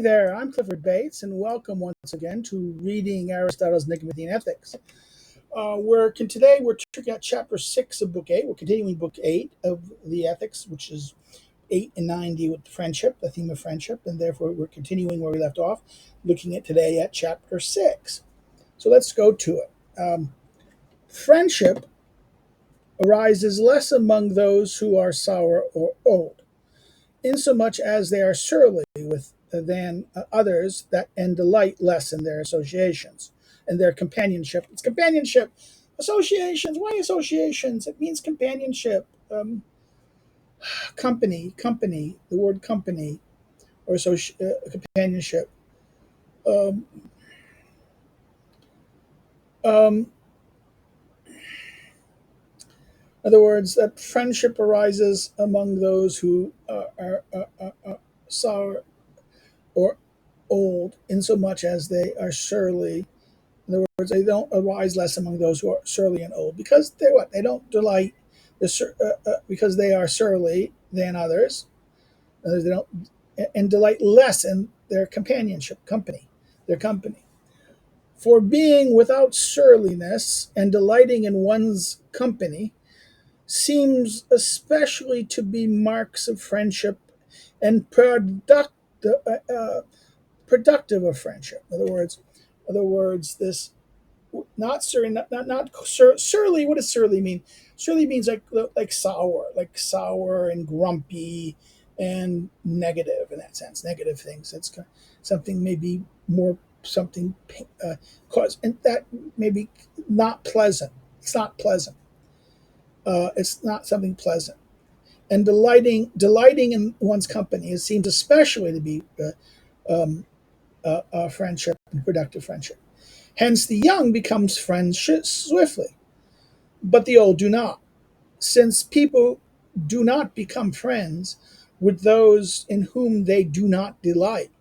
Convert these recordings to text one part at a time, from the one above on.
There, I'm Clifford Bates, and welcome once again to Reading Aristotle's Nicomachean Ethics. Today we're checking out chapter 6 of book 8. We're continuing book 8 of the Ethics, which is 8 and 9 deal with friendship, the theme of friendship, and therefore we're continuing where we left off, looking at today at chapter 6. So let's go to it. Friendship arises less among those who are sour or old, insomuch as they are surly than others that and delight less in their associations and their companionship. It's companionship. Associations. Why associations? It means companionship. Company. The word company or companionship. Um, um, in other words, that friendship arises among those who are sour or old, insomuch as they are surely. In other words, they don't arise less among those who are surly and old, because they what? They don't delight because they are surly than others. Others they don't and delight less in their companionship, their company. For being without surliness and delighting in one's company seems especially to be marks of friendship and productive of friendship. In other words, this not surly, surly. What does surly mean? Surly means like sour and grumpy and negative in that sense. Negative things. It's something maybe more something cause and that maybe not pleasant. It's not pleasant. It's not something pleasant. And delighting in one's company. It seems especially to be friendship and productive friendship. Hence, the young becomes friends swiftly, but the old do not, since people do not become friends with those in whom they do not delight,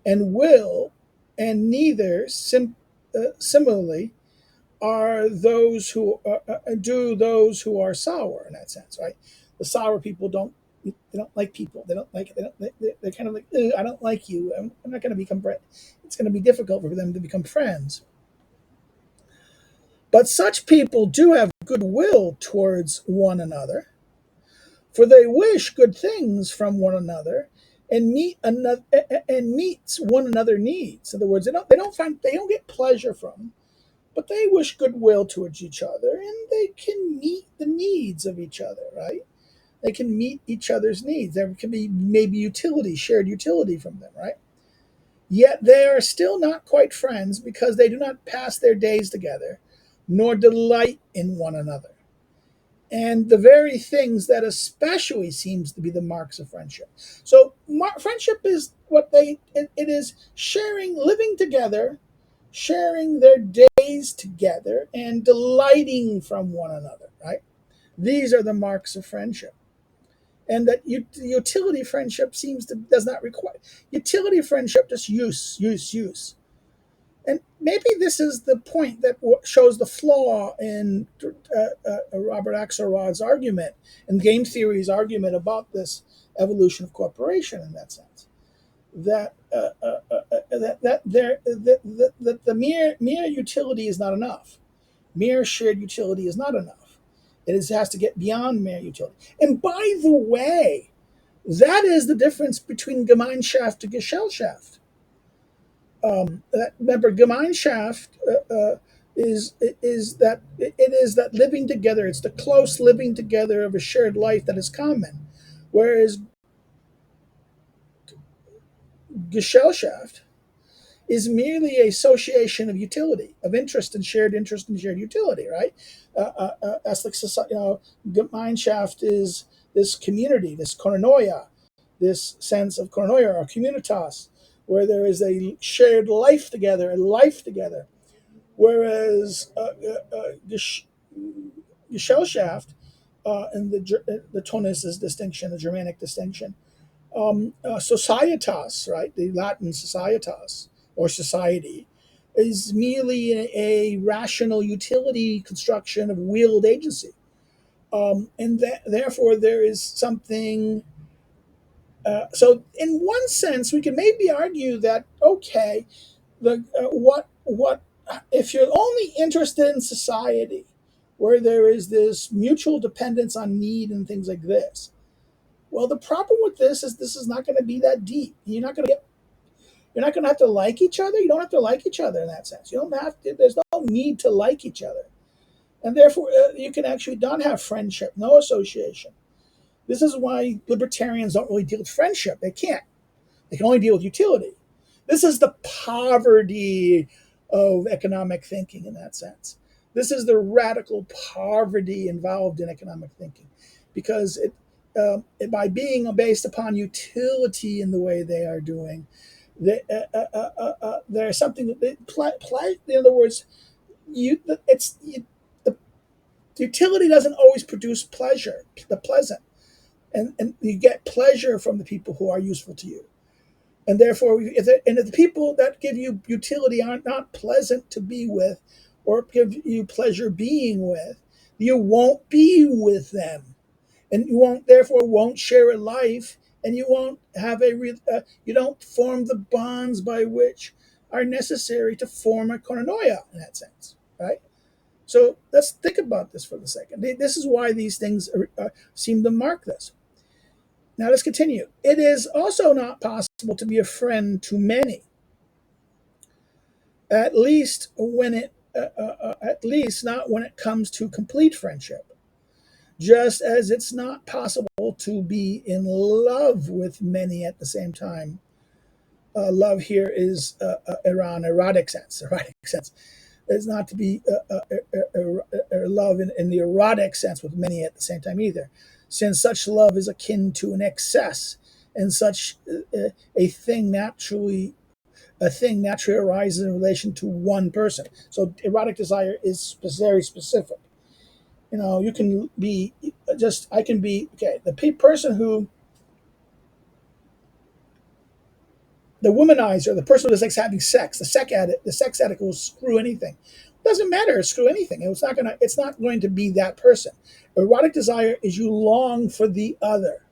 and will, and neither similarly are those who do those who are sour in that sense, right? The sour people don't like people. They don't like. They don't. They're kind of like, I don't like you. I'm not going to become friends. It's going to be difficult for them to become friends. But such people do have goodwill towards one another, for they wish good things from one another and meets one another needs. In other words, they don't get pleasure from, but they wish goodwill towards each other, and they can meet the needs of each other, right? They can meet each other's needs. There can be maybe shared utility from them, right? Yet they are still not quite friends because they do not pass their days together, nor delight in one another. And the very things that especially seems to be the marks of friendship. So friendship is it is sharing, living together, sharing their days together, and delighting from one another. Right? These are the marks of friendship. And that utility friendship does not require utility friendship. Just use. And maybe this is the point that shows the flaw in Robert Axelrod's argument and game theory's argument about this evolution of cooperation. In that sense, that the mere utility is not enough. Mere shared utility is not enough. Has to get beyond mere utility. And by the way, that is the difference between Gemeinschaft and Gesellschaft. Remember, Gemeinschaft is that living together. It's the close living together of a shared life that is common, whereas Gesellschaft is merely a association of utility, of interest and shared utility. Right? That's like society. Gemeinschaft is this community, this koinonia, this sense of koinonia or communitas, where there is a shared life together, Whereas Gesellschaft, and the Tonus distinction, the Germanic distinction, societas, right, the Latin societas or society, is merely a rational utility construction of willed agency, and therefore there is something So, in one sense, we can maybe argue that okay, the what if you're only interested in society, where there is this mutual dependence on need and things like this. Well, the problem with this is not going to be that deep. You're not going to have to like each other. You don't have to like each other in that sense. You don't have to. There's no need to like each other, and therefore you can actually not have friendship, no association. This is why libertarians don't really deal with friendship. They can't. They can only deal with utility. This is the poverty of economic thinking in that sense. This is the radical poverty involved in economic thinking, because by being based upon utility in the way they are doing, there's something that in other words, you it's you, the utility doesn't always produce pleasure, the pleasant, and you get pleasure from the people who are useful to you. And therefore, if the people that give you utility are not pleasant to be with or give you pleasure being with, you won't be with them. And you won't, therefore, won't share a life, and you won't have you don't form the bonds by which are necessary to form a koinonia in that sense, right? So let's think about this for a second. This is why these things seem to mark this. Now let's continue. It is also not possible to be a friend to many, at least at least not when it comes to complete friendship. Just as it's not possible to be in love with many at the same time. Love here is around erotic sense. Erotic sense. It's not to be love in the erotic sense with many at the same time either, since such love is akin to an excess, and such a thing naturally arises in relation to one person. So erotic desire is very specific. You can be I can be okay. The person who the womanizer, the person who just likes having sex, the sex addict will screw anything. It doesn't matter, screw anything. It's not going to be that person. Erotic desire is you long for the other.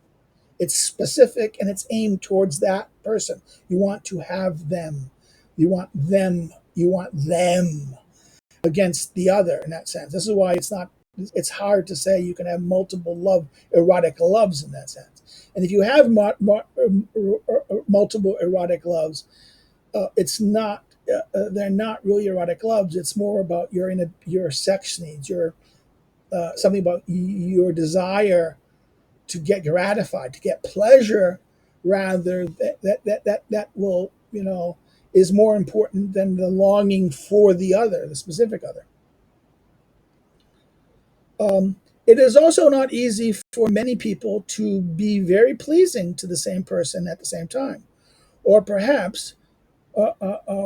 It's specific and it's aimed towards that person. You want to have them. You want them. You want them against the other in that sense. This is why it's hard to say you can have multiple erotic loves in that sense. And if you have multiple erotic loves, it's not they're not really erotic loves. It's more about your sex needs, your something about your desire to get gratified, to get pleasure, rather that will is more important than the longing for the other, the specific other. It is also not easy for many people to be very pleasing to the same person at the same time, or perhaps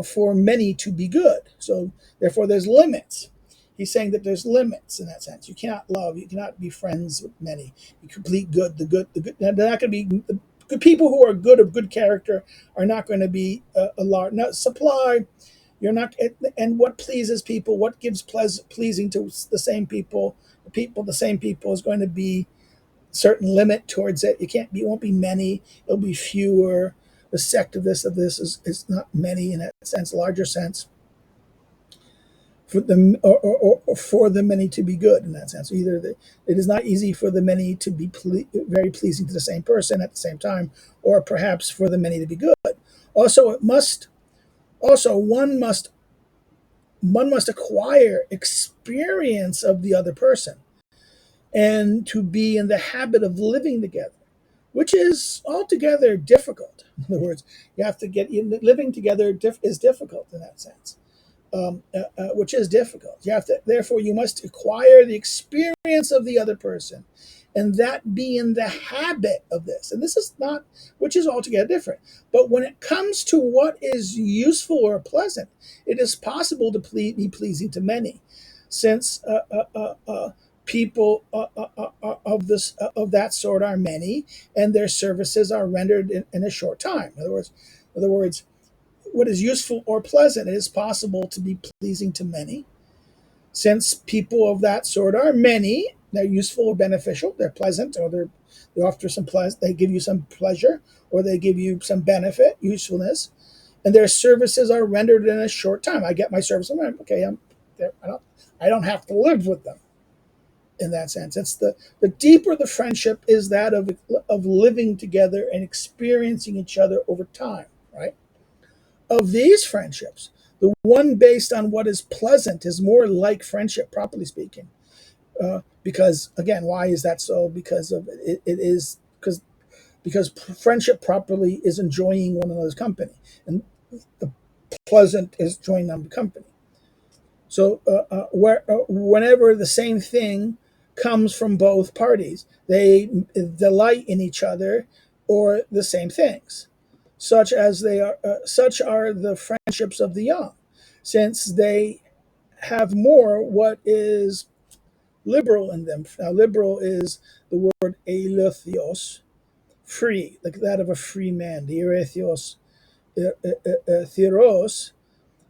for many to be good. So, therefore, there's limits. He's saying that there's limits in that sense. You cannot be friends with many. You complete good, the good. They're not going to be the good people who are good of good character are not going to be a large supply. You're not, and what pleases people, what gives pleasing to the same people, the same people is going to be certain limit towards it. It won't be many. It'll be fewer. The sect of this is not many in that sense, larger sense. For them or for the many to be good in that sense. It is not easy for the many to be very pleasing to the same person at the same time, or perhaps for the many to be good. Also, it must also one must acquire experience of the other person and to be in the habit of living together, which is altogether difficult. In other words, you have to living together is difficult in that sense, which is difficult. Therefore, you must acquire the experience of the other person, and that be in the habit of this. And this is not, which is altogether different. But when it comes to what is useful or pleasant, it is possible to be pleasing to many, since people of that sort are many, and their services are rendered in a short time. In other words, what is useful or pleasant, it is possible to be pleasing to many, since people of that sort are many, They're useful or beneficial. They're pleasant, or they offer some pleasure. They give you some pleasure, or they give you some benefit, usefulness, and their services are rendered in a short time. I get my service. Okay. I'm there. I don't have to live with them in that sense. It's the deeper the friendship is that of living together and experiencing each other over time, right? Of these friendships, the one based on what is pleasant is more like friendship, properly speaking. Because again, why is that so? Because of it is because friendship properly is enjoying one another's company, and the pleasant is enjoying them company. So whenever the same thing comes from both parties, they delight in each other or the same things, such are the friendships of the young, since they have more what is liberal in them. Now, liberal is the word eleuthios, free, like that of a free man. The erethios, theros,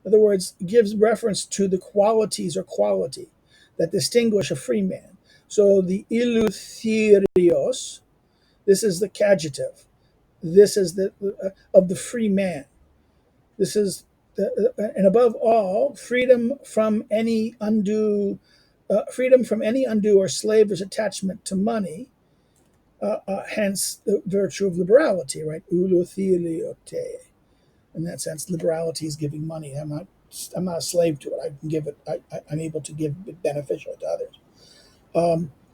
in other words, gives reference to the qualities or quality that distinguish a free man. So the eleutherios, this is the cagitive. This is the of the free man. This is and above all, freedom from any undue or slavish attachment to money. Hence the virtue of liberality, right? Ulotheliote. In that sense, liberality is giving money. I'm not a slave to it. I can give it. I'm able to give it beneficial to others.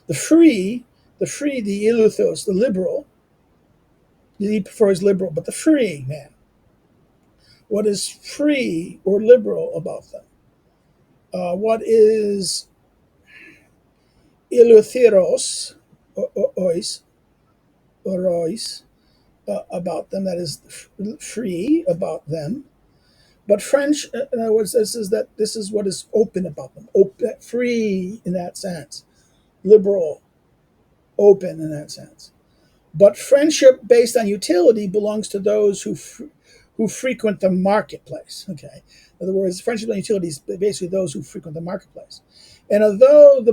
The free, the eleutheros, the liberal. He prefers liberal, but the free man. What is free or liberal about them? What is eleutheros, ois, orois, about them? That is free about them. But French, in other words, this is what is open about them, open, free in that sense, liberal, open in that sense. But friendship based on utility belongs to those who frequent the marketplace. Okay, in other words, friendship and utility is basically those who frequent the marketplace. And although the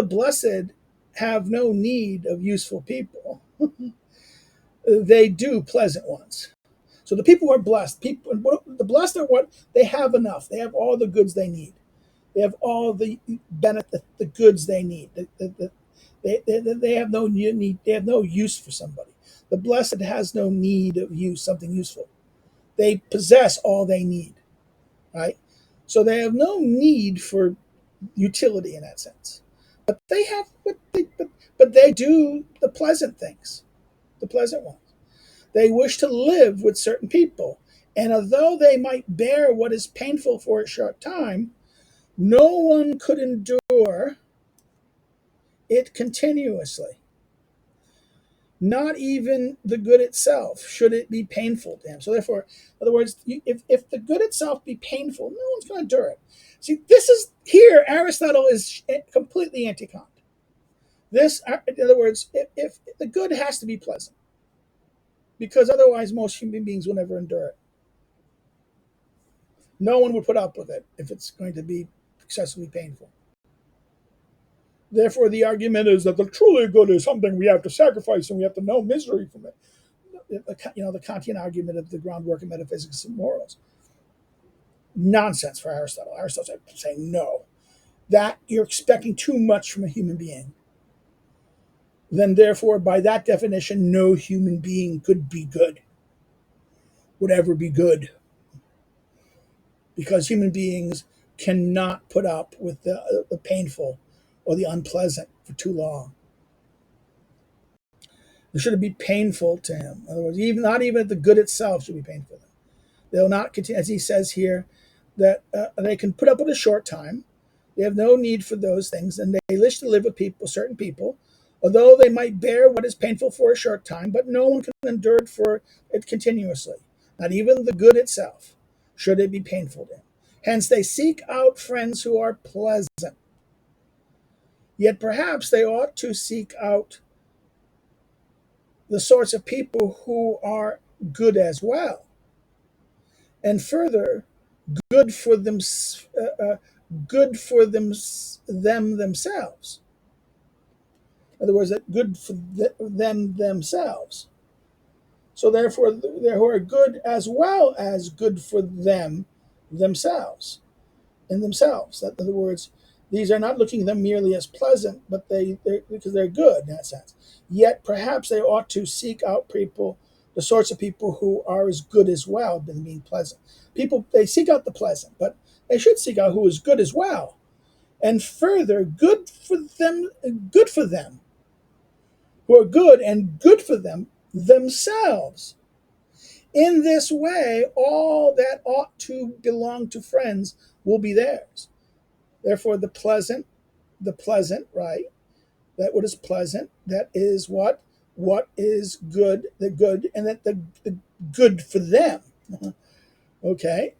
blessed have no need of useful people, they do pleasant ones. So the people who are blessed, the blessed are what they have enough. They have all the goods they need. They have all the benefit, the goods they need. They have no need. They have no use for somebody. The blessed has no need of use, something useful. They possess all they need, right? So they have no need for utility in that sense. But they have, but they do the pleasant things, the pleasant ones. They wish to live with certain people, and although they might bear what is painful for a short time, no one could endure it continuously. Not even the good itself, should it be painful to him. So, therefore, in other words, if the good itself be painful, no one's going to endure it. See, this is here, Aristotle is completely anti Kant. This, in other words, if the good has to be pleasant, because otherwise most human beings will never endure it. No one would put up with it if it's going to be excessively painful. Therefore, the argument is that the truly good is something we have to sacrifice and we have to know misery from it. The Kantian argument of the groundwork of metaphysics and morals. Nonsense for Aristotle. Aristotle's saying no. That you're expecting too much from a human being. Then, therefore, by that definition, no human being could be good, would ever be good. Because human beings cannot put up with the painful or the unpleasant for too long. It should be painful to him. In other words, not even the good itself should be painful to them. They'll not continue, as he says here, that they can put up with a short time. They have no need for those things, and they wish to live with certain people, although they might bear what is painful for a short time, but no one can endure it for it continuously. Not even the good itself, should it be painful to him. Hence, they seek out friends who are pleasant. Yet perhaps they ought to seek out the sorts of people who are good as well. And further, good for them, good for them themselves. In other words, that good for them themselves. So therefore, they who are good as well as good for them themselves, in themselves. In other words, these are not looking at them merely as pleasant, but because they're good in that sense. Yet perhaps they ought to seek out people, the sorts of people who are as good as well, than being pleasant. People, they seek out the pleasant, but they should seek out who is good as well. And further, good for them, who are good and good for them themselves. In this way, all that ought to belong to friends will be theirs. Therefore, the pleasant, right? That what is pleasant, that is what is good, the good, and that the good for them. Okay,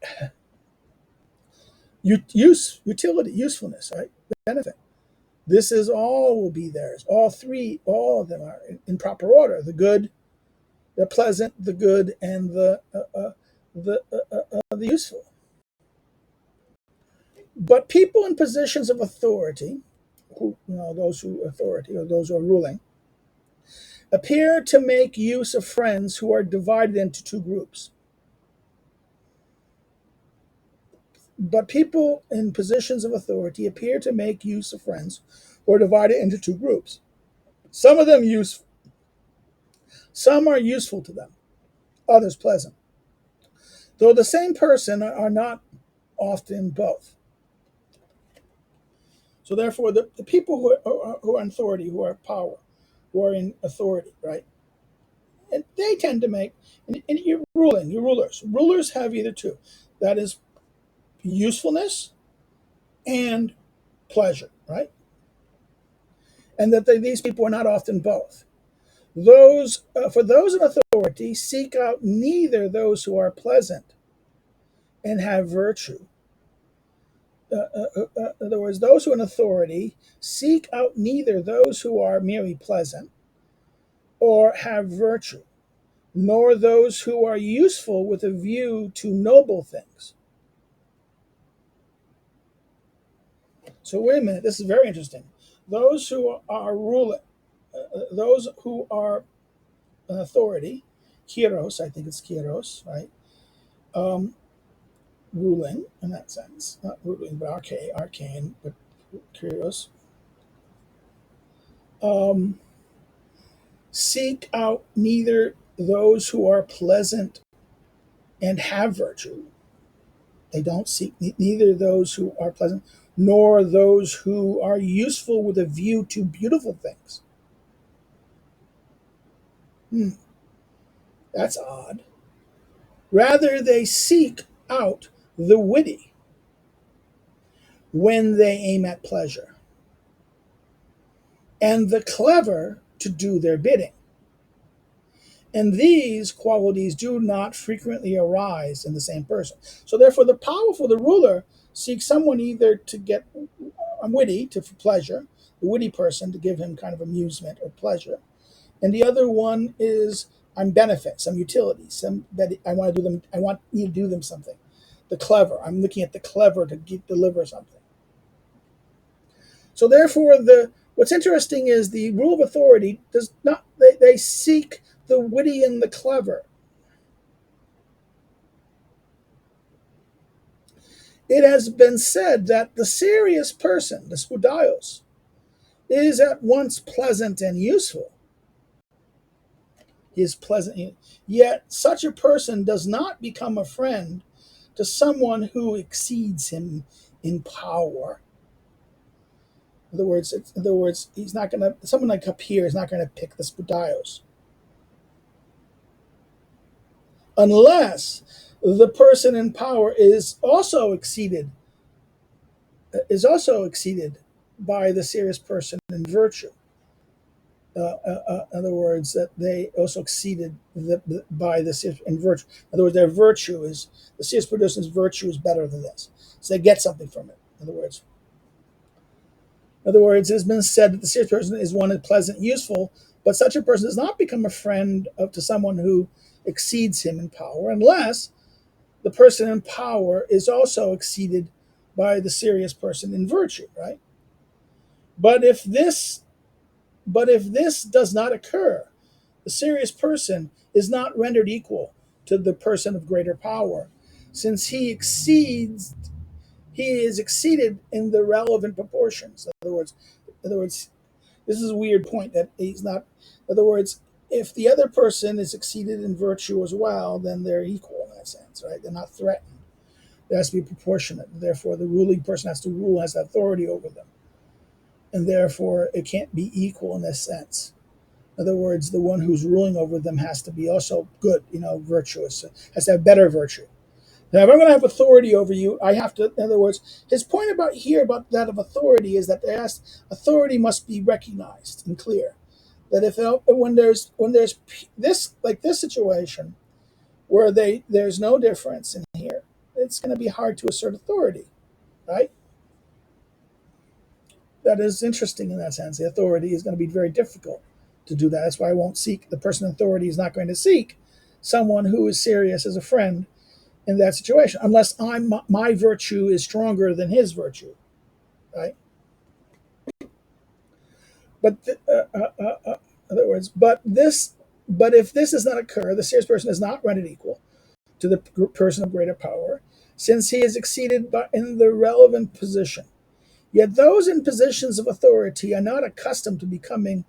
utility, usefulness, right? Benefit. This is all will be theirs. All three, all of them are in proper order. The good, the pleasant, the good, and the useful. But people in positions of authority, who those who authority or those who are ruling, appear to make use of friends who are divided into two groups. But people in positions of authority appear to make use of friends who are divided into two groups. Some of them some are useful to them, others pleasant. Though the same person are not often both. So therefore, the people who are in authority, who are power, who are in authority, right? And they tend to make, and you're ruling, you're rulers. Rulers have either two. That is usefulness and pleasure, right? And that these people are not often both. For those in authority, seek out neither those who are pleasant and have virtue. In other words, those who are in authority seek out neither those who are merely pleasant or have virtue, nor those who are useful with a view to noble things. So wait a minute, this is very interesting. Those who are ruling, those who are an authority, kairos, I think it's kairos, right? Ruling in that sense, not ruling, but arcane, but kairos. Seek out neither those who are pleasant and have virtue. They don't seek neither those who are pleasant nor those who are useful with a view to beautiful things. That's odd. Rather, they seek out the witty when they aim at pleasure, and the clever to do their bidding. And these qualities do not frequently arise in the same person. So, therefore, the powerful, the ruler, seeks someone either to get witty, for pleasure, the witty person to give him kind of amusement or pleasure, and the other one is I'm benefit, some utility, some that I want to do them. I want you to do them something. The clever. I'm looking at the clever to deliver something. So therefore, what's interesting is the rule of authority does not. They seek the witty and the clever. It has been said that the serious person, the spoudios, is at once pleasant and useful. He is pleasant, yet such a person does not become a friend to someone who exceeds him in power. In other words, he's not going to. Someone like up here is not going to pick the spoudios, unless the person in power is also exceeded by the serious person in virtue. In other words, that they also exceeded by the serious in virtue. In other words, their virtue is the serious person's virtue is better than this, so they get something from it. In other words, it has been said that the serious person is one that's pleasant, useful, but such a person does not become a friend to someone who exceeds him in power, unless the person in power is also exceeded by the serious person in virtue, right? But if this does not occur, the serious person is not rendered equal to the person of greater power, since he is exceeded in the relevant proportions. In other words, this is a weird point that he's not. In other words, if the other person is exceeded in virtue as well, then they're equal in that sense, right? They're not threatened. There has to be proportionate. Therefore, the ruling person has to rule, has authority over them, and therefore it can't be equal in this sense. In other words, the one who's ruling over them has to be also good, virtuous, has to have better virtue. Now, if I'm going to have authority over you, I have to. In other words, his point about here about that of authority is that authority must be recognized and clear. That if when there's this like this situation where there's no difference in here, it's going to be hard to assert authority, right? That is interesting in that sense. The authority is going to be very difficult to do that. That's why I won't seek. The person in authority is not going to seek someone who is serious as a friend in that situation, unless my virtue is stronger than his virtue, right? But in other words, but if this does not occur, the serious person is not rendered equal to the person of greater power, since he is exceeded in the relevant position. Yet those in positions of authority are not accustomed to becoming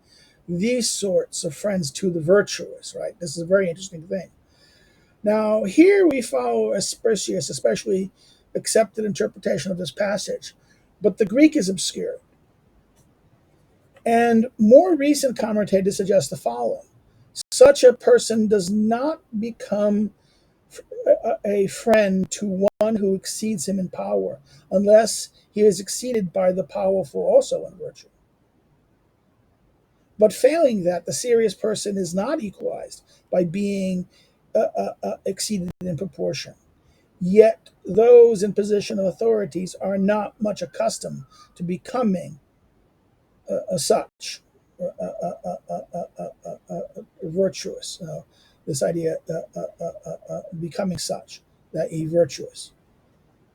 these sorts of friends to the virtuous, right? This is a very interesting thing. Now, here we follow Aspersius, especially accepted interpretation of this passage, but the Greek is obscure. And more recent commentators suggest the following: such a person does not become a friend to one who exceeds him in power, unless he is exceeded by the powerful also in virtue. But failing that, the serious person is not equalized by being exceeded in proportion. Yet those in position of authorities are not much accustomed to becoming such virtuous. This idea becoming such, that he virtuous.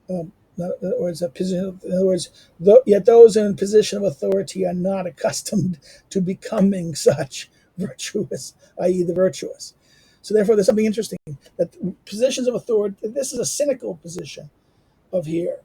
In other words, yet those in position of authority are not accustomed to becoming such virtuous, i.e., the virtuous. So therefore, there's something interesting that positions of authority. This is a cynical position of here.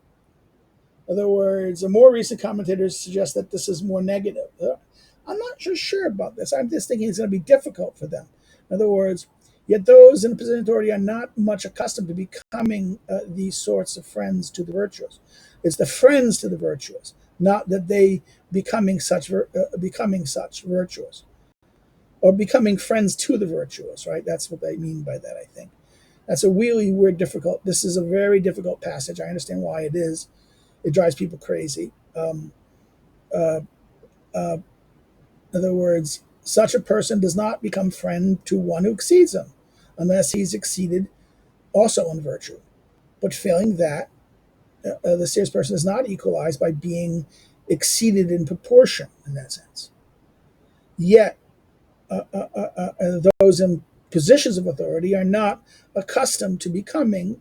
In other words, more recent commentators suggest that this is more negative. I'm not so sure about this. I'm just thinking it's going to be difficult for them. In other words, yet those in a position of authority are not much accustomed to becoming these sorts of friends to the virtuous. It's the friends to the virtuous, not that they becoming such virtuous, or becoming friends to the virtuous. Right? That's what they mean by that. I think that's a really weird, difficult. This is a very difficult passage. I understand why it is. It drives people crazy. Uh, in other words, such a person does not become friend to one who exceeds him, unless he's exceeded also in virtue. But failing that, the serious person is not equalized by being exceeded in proportion in that sense. Yet, those in positions of authority are not accustomed to becoming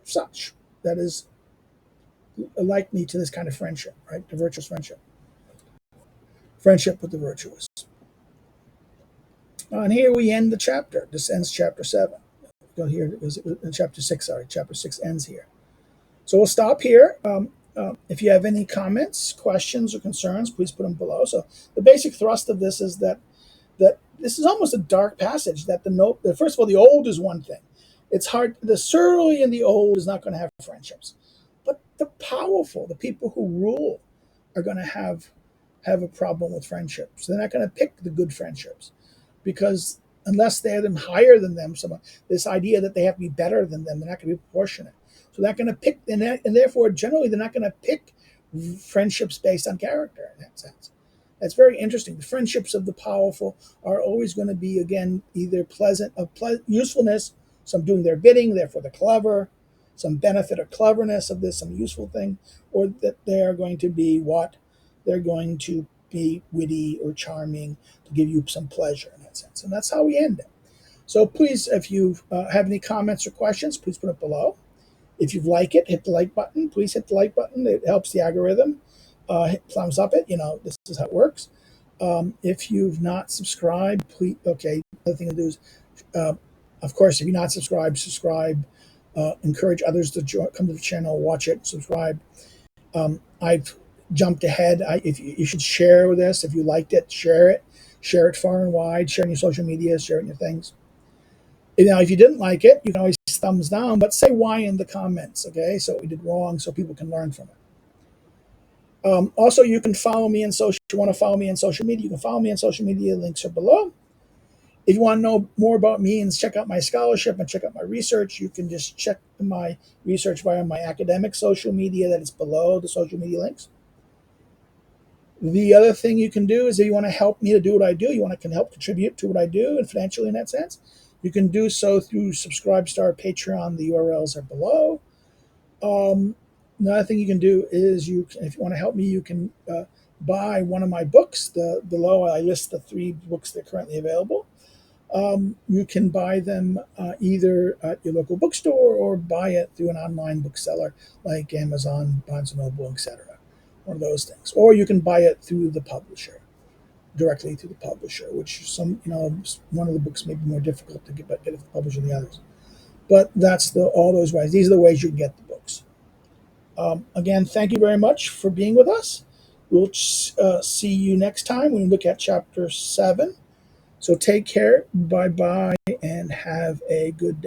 such. That is likely to this kind of friendship, right? The virtuous friendship. Friendship with the virtuous. And here we end the chapter. This ends chapter 7. Go here, chapter 6, sorry. Chapter 6 ends here. So we'll stop here. If you have any comments, questions, or concerns, please put them below. So the basic thrust of this is that this is almost a dark passage. That first of all, the old is one thing. It's hard. The surly and the old is not going to have friendships, but the powerful, the people who rule, are going to have a problem with friendships. They're not going to pick the good friendships, because unless they're them higher than them, this idea that they have to be better than them, they're not going to be proportionate. So they're not going to pick, and therefore, generally, they're not going to pick friendships based on character in that sense. That's very interesting. The friendships of the powerful are always going to be, again, either pleasant, of usefulness, some doing their bidding, therefore the clever, some benefit or cleverness of this, some useful thing, or that they are going to be what? They're going to be witty or charming to give you some pleasure in that sense. And that's how we end it. So please, if you have any comments or questions, please put it below. If you like it, hit the like button. Please hit the like button. It helps the algorithm. Hit thumbs up it. This is how it works. If you've not subscribed, please. Okay. Another thing to do is, uh, of course, if you're not subscribed, subscribe. Encourage others to come to the channel, watch it, subscribe. I've jumped ahead. If you should share this, if you liked it, share it. Share it far and wide. Share it in your social media. Share it in your things. Now, if you didn't like it, you can always thumbs down, but say why in the comments, okay? So what we did wrong, so people can learn from it. Also, you can follow me in social. If you want to follow me in social media, you can follow me in social media. Links are below. If you want to know more about me and check out my scholarship and check out my research, you can just check my research via my academic social media that is below the social media links. The other thing you can do is if you want to help me to do what I do, can help contribute to what I do and financially in that sense, you can do so through Subscribestar, Patreon. The URLs are below. Another thing you can do is if you want to help me, you can buy one of my books. Below I list the 3 books that are currently available. You can buy them either at your local bookstore or buy it through an online bookseller like Amazon, Barnes & Noble, etc. One of those things. Or you can buy it through the publisher, directly through the publisher, which one of the books may be more difficult to get it the publisher than the others. But that's all those ways. These are the ways you can get the books. Again, thank you very much for being with us. We'll see you next time when we look at chapter 7. So take care, bye-bye, and have a good day.